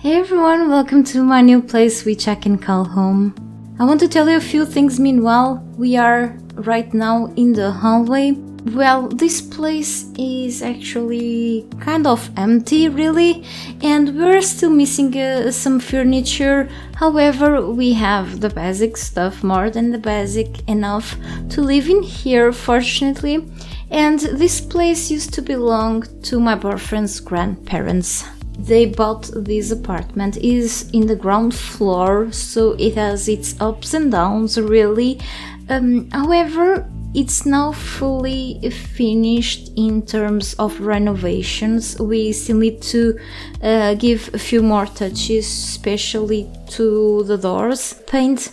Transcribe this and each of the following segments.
Hey everyone, welcome to my new place which I can call home. I want to tell you a few things meanwhile. We are right now in the hallway. Well, this place is actually kind of empty really, and we're still missing some furniture. However, we have the basic stuff, more than the basic enough to live in here fortunately. And this place used to belong to my boyfriend's grandparents. They bought this apartment. It is in the ground floor, so it has its ups and downs really. However, it's now fully finished in terms of renovations. We still need to give a few more touches, especially to the doors. Paint,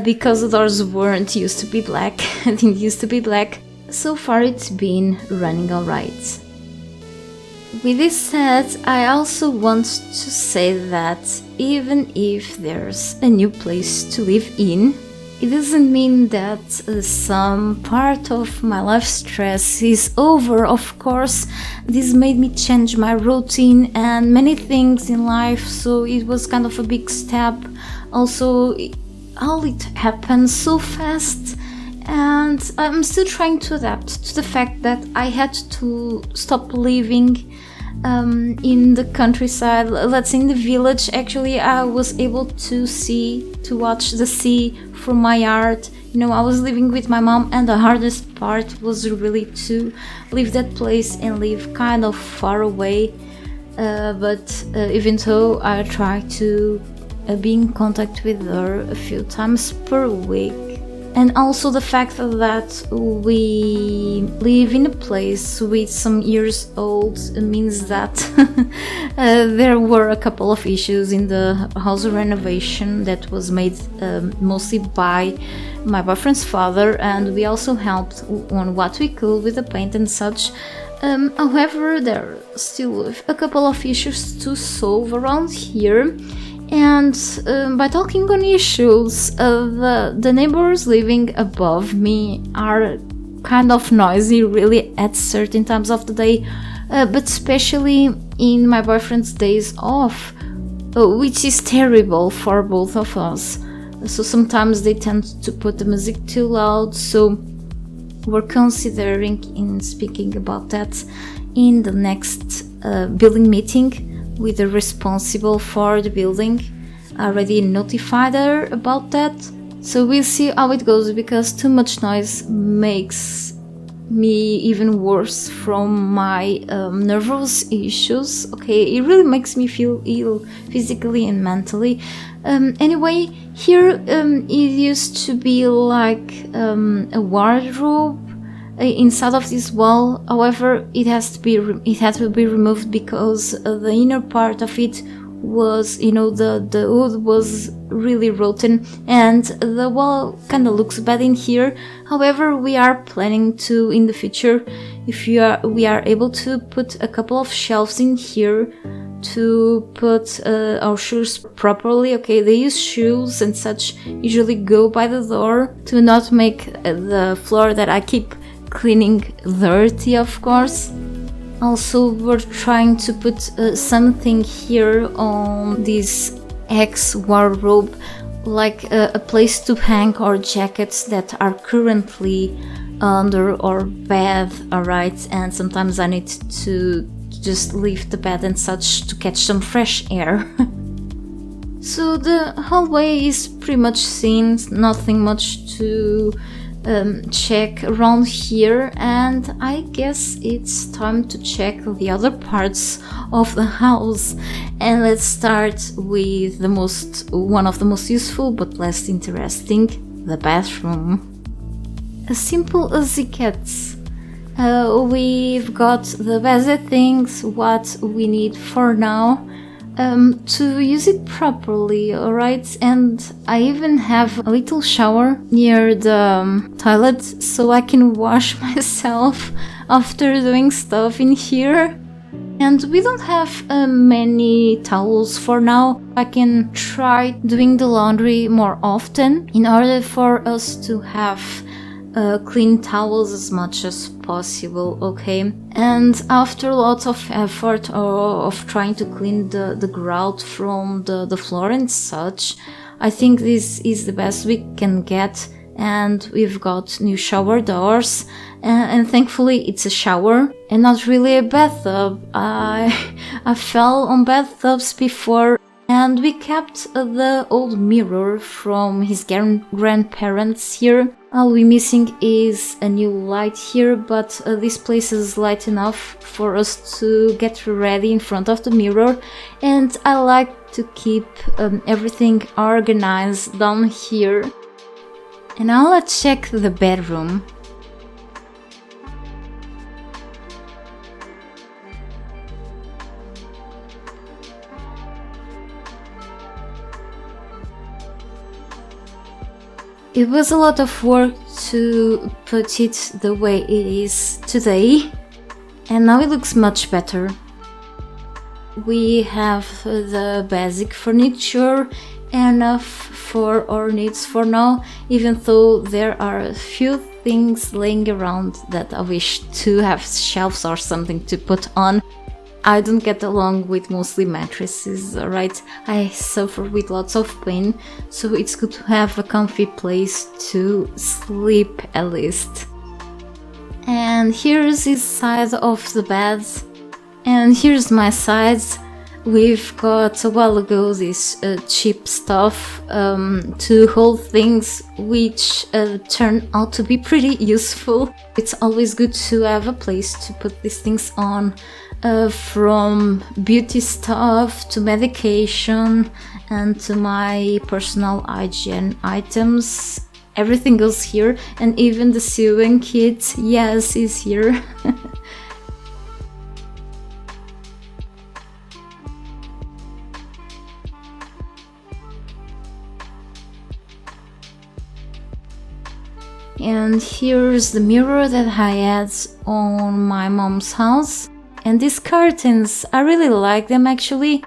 because the doors weren't used to be black, didn't used to be black. So far it's been running alright. With this said, I also want to say that even if there's a new place to live in, it doesn't mean that some part of my life stress is over. Of course, this made me change my routine and many things in life, so it was kind of a big step. Also, all it happened so fast. And I'm still trying to adapt to the fact that I had to stop living in the countryside, let's say in the village. Actually, I was able to watch the sea from my yard. You know, I was living with my mom, and the hardest part was really to leave that place and live kind of far away. But even though I try to be in contact with her a few times per week. And also the fact that we live in a place with some years old means that there were a couple of issues in the house renovation that was made mostly by my boyfriend's father, and we also helped on what we could with the paint and such. However, there are still a couple of issues to solve around here. And by talking on issues, the neighbors living above me are kind of noisy really at certain times of the day, but especially in my boyfriend's days off, which is terrible for both of us. So sometimes they tend to put the music too loud, so we're considering in speaking about that in the next building meeting with the responsible for the building. I already notified her about that, so we'll see how it goes, because too much noise makes me even worse from my nervous issues. Okay, it really makes me feel ill physically and mentally. Anyway, here it used to be like a wardrobe inside of this wall. However, it had to be removed because the inner part of it was, you know, the wood was really rotten and the wall kind of looks bad in here. However, we are planning to, in the future, if we are able to put a couple of shelves in here to put our shoes properly. Okay, they use shoes and such usually go by the door to not make the floor that I keep cleaning dirty, of course. Also, we're trying to put something here on this wardrobe, like a place to hang our jackets that are currently under our bed, alright? And sometimes I need to just leave the bed and such to catch some fresh air. So the hallway is pretty much seen, nothing much to check around here, and I guess it's time to check the other parts of the house. And let's start with one of the most useful but less interesting, the bathroom. As simple as it gets. We've got the basic things, what we need for now, to use it properly, alright? And I even have a little shower near the toilet so I can wash myself after doing stuff in here. And we don't have many towels for now. I can try doing the laundry more often in order for us to have clean towels as much as possible, okay? And after lots of effort of trying to clean the grout from the floor and such, I think this is the best we can get. And we've got new shower doors, and thankfully it's a shower and not really a bathtub. I fell on bathtubs before, and we kept the old mirror from his grandparents here. All we're missing is a new light here, but this place is light enough for us to get ready in front of the mirror, and I like to keep everything organized down here. And now let's check the bedroom. It was a lot of work to put it the way it is today, and now it looks much better. We have the basic furniture, enough for our needs for now, even though there are a few things laying around that I wish to have shelves or something to put on. I don't get along with mostly mattresses, alright? I suffer with lots of pain, so it's good to have a comfy place to sleep at least. And here's his side of the bed, and here's my side. We've got a while ago this cheap stuff to hold things, which turned out to be pretty useful. It's always good to have a place to put these things on, from beauty stuff to medication and to my personal hygiene items. Everything goes here, and even the sewing kit, yes, is here. And here's the mirror that I had on my mom's house. And these curtains, I really like them actually.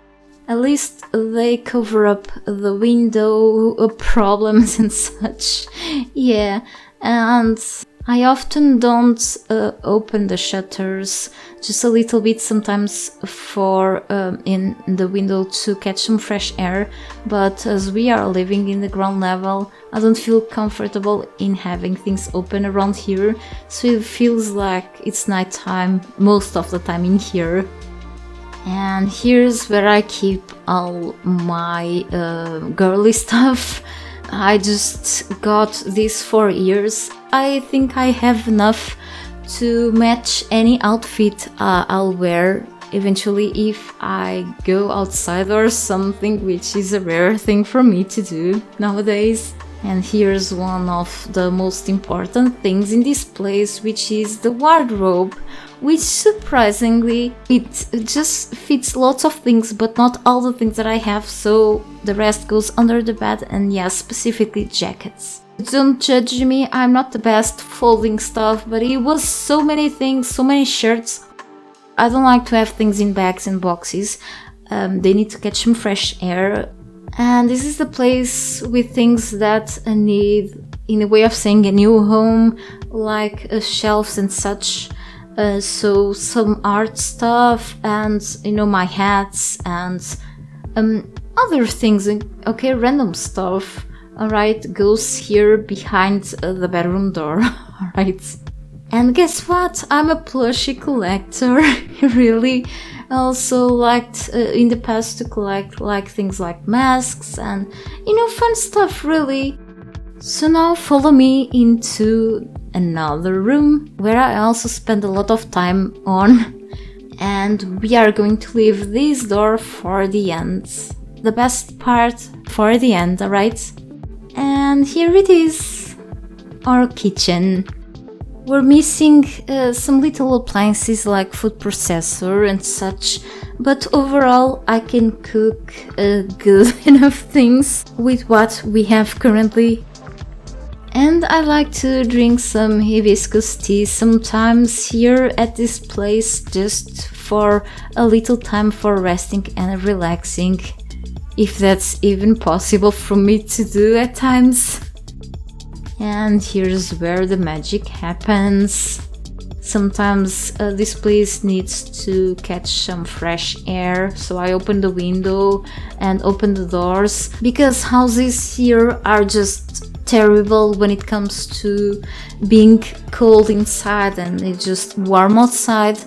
At least they cover up the window problems and such. Yeah, and I often don't open the shutters, just a little bit sometimes for in the window to catch some fresh air, but as we are living in the ground level, I don't feel comfortable in having things open around here, so it feels like it's nighttime most of the time in here. And here's where I keep all my girly stuff. I just got these for years. I think I have enough to match any outfit I'll wear eventually if I go outside or something, which is a rare thing for me to do nowadays. And here's one of the most important things in this place, which is the wardrobe, which surprisingly it just fits lots of things, but not all the things that I have, so the rest goes under the bed, and yes, specifically jackets. Don't judge me, I'm not the best folding stuff, but it was so many things, so many shirts. I don't like to have things in bags and boxes. They need to catch some fresh air. And this is the place with things that need, in a way of saying, a new home, like shelves and such. So some art stuff and, you know, my hats and other things, okay, random stuff, alright, goes here behind the bedroom door, alright. And guess what? I'm a plushie collector, really. I also liked in the past to collect like things like masks and, you know, fun stuff, really. So now follow me into another room where I also spend a lot of time on, and we are going to leave this door for the end. The best part for the end, alright? And here it is, our kitchen. We're missing some little appliances like food processor and such, but overall I can cook good enough things with what we have currently. And I like to drink some hibiscus tea sometimes here at this place, just for a little time for resting and relaxing, if that's even possible for me to do at times. And here's where the magic happens. Sometimes this place needs to catch some fresh air, so I open the window and open the doors, because houses here are just terrible when it comes to being cold inside and it's just warm outside,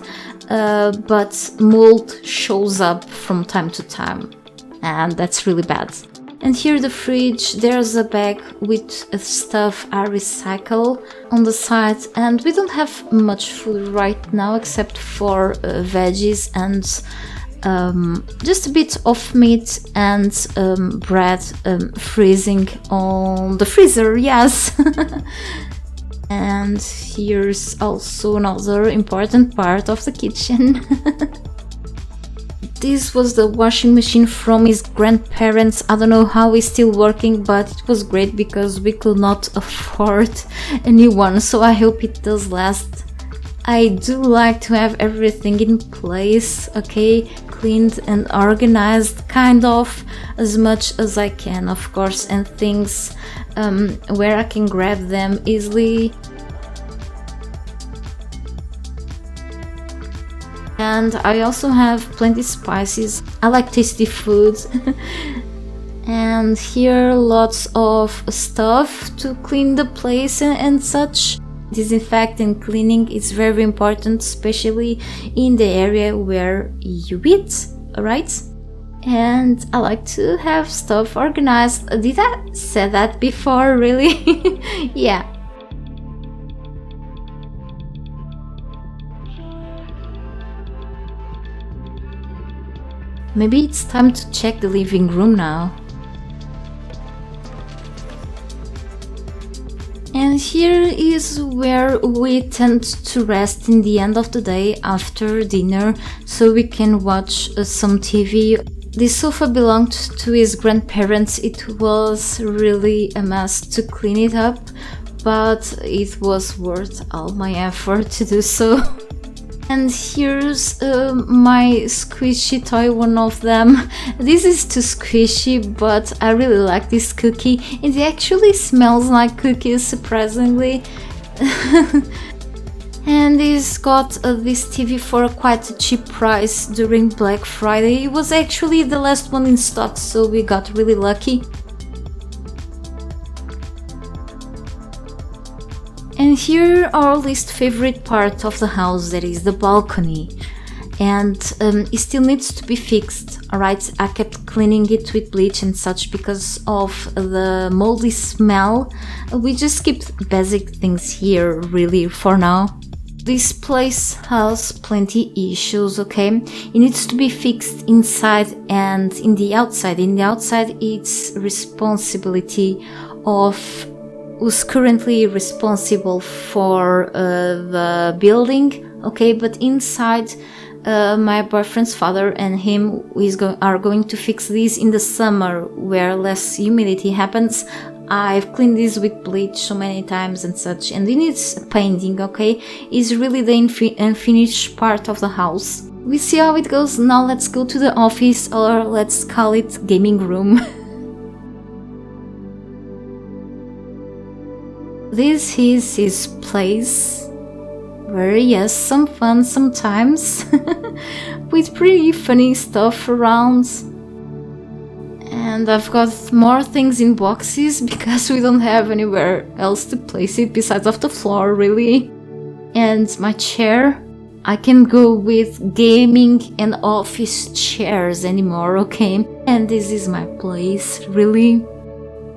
but mold shows up from time to time, and that's really bad. And here the fridge, there's a bag with stuff I recycle on the side, and we don't have much food right now except for veggies and just a bit of meat and bread freezing on the freezer, yes. And here's also another important part of the kitchen. This was the washing machine from his grandparents. I don't know how it's still working, but it was great because we could not afford a new one, so I hope it does last. I do like to have everything in place, okay, cleaned and organized, kind of, as much as I can, of course, and things where I can grab them easily. And I also have plenty spices. I like tasty food. And here lots of stuff to clean the place and such. Disinfect and cleaning is very important, especially in the area where you eat, right? And I like to have stuff organized. Did I say that before, really? Yeah. Maybe it's time to check the living room now. And here is where we tend to rest in the end of the day after dinner, so we can watch some TV. This sofa belonged to his grandparents. It was really a mess to clean it up, but it was worth all my effort to do so. And here's my squishy toy, one of them. This is too squishy, but I really like this cookie. It actually smells like cookies, surprisingly. And this got this TV for quite a cheap price during Black Friday. It was actually the last one in stock, so we got really lucky. And here our least favorite part of the house, that is the balcony. And it still needs to be fixed, alright? I kept cleaning it with bleach and such because of the moldy smell. We just keep basic things here, really, for now. This place has plenty issues, okay? It needs to be fixed inside and in the outside. In the outside, it's responsibility of who's currently responsible for the building, okay? But inside, my boyfriend's father and him are going to fix this in the summer, where less humidity happens. I've cleaned this with bleach so many times and such, and it needs painting, okay? It's really the unfinished part of the house. We see how it goes. Now let's go to the office, or let's call it gaming room. This is his place, where he has some fun sometimes, with pretty funny stuff around. And I've got more things in boxes because we don't have anywhere else to place it besides off the floor, really. And my chair, I can go with gaming and office chairs anymore, okay? And this is my place, really.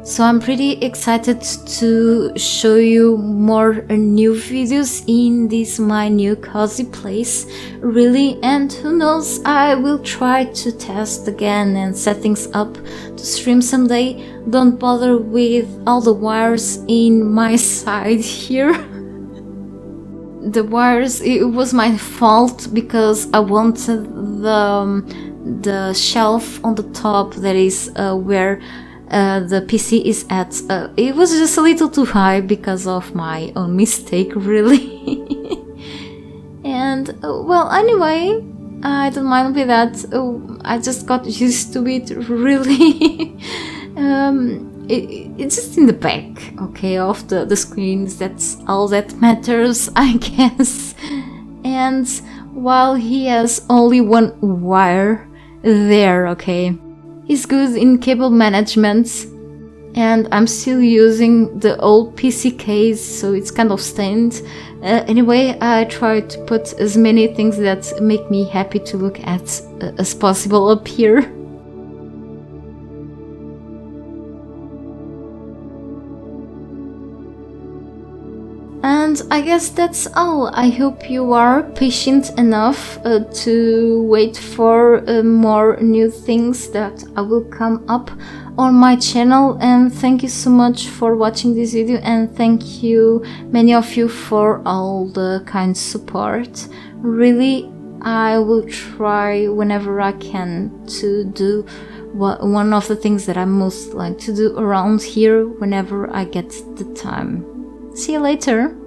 So I'm pretty excited to show you more new videos in this my new cozy place, really. And who knows, I will try to test again and set things up to stream someday. Don't bother with all the wires in my side here. The wires, it was my fault because I wanted the shelf on the top, that is where the PC is at. It was just a little too high because of my own mistake, really. And well, anyway, I don't mind with that. I just got used to it, really. it's just in the back, okay, of the screens. That's all that matters, I guess. And while he has only one wire there, okay, he's good in cable management, and I'm still using the old PC case, so it's kind of stained. Anyway, I try to put as many things that make me happy to look at as possible up here. And I guess that's all. I hope you are patient enough to wait for more new things that I will come up on my channel. And thank you so much for watching this video, and thank you, many of you, for all the kind support. Really, I will try whenever I can to do one of the things that I most like to do around here whenever I get the time. See you later!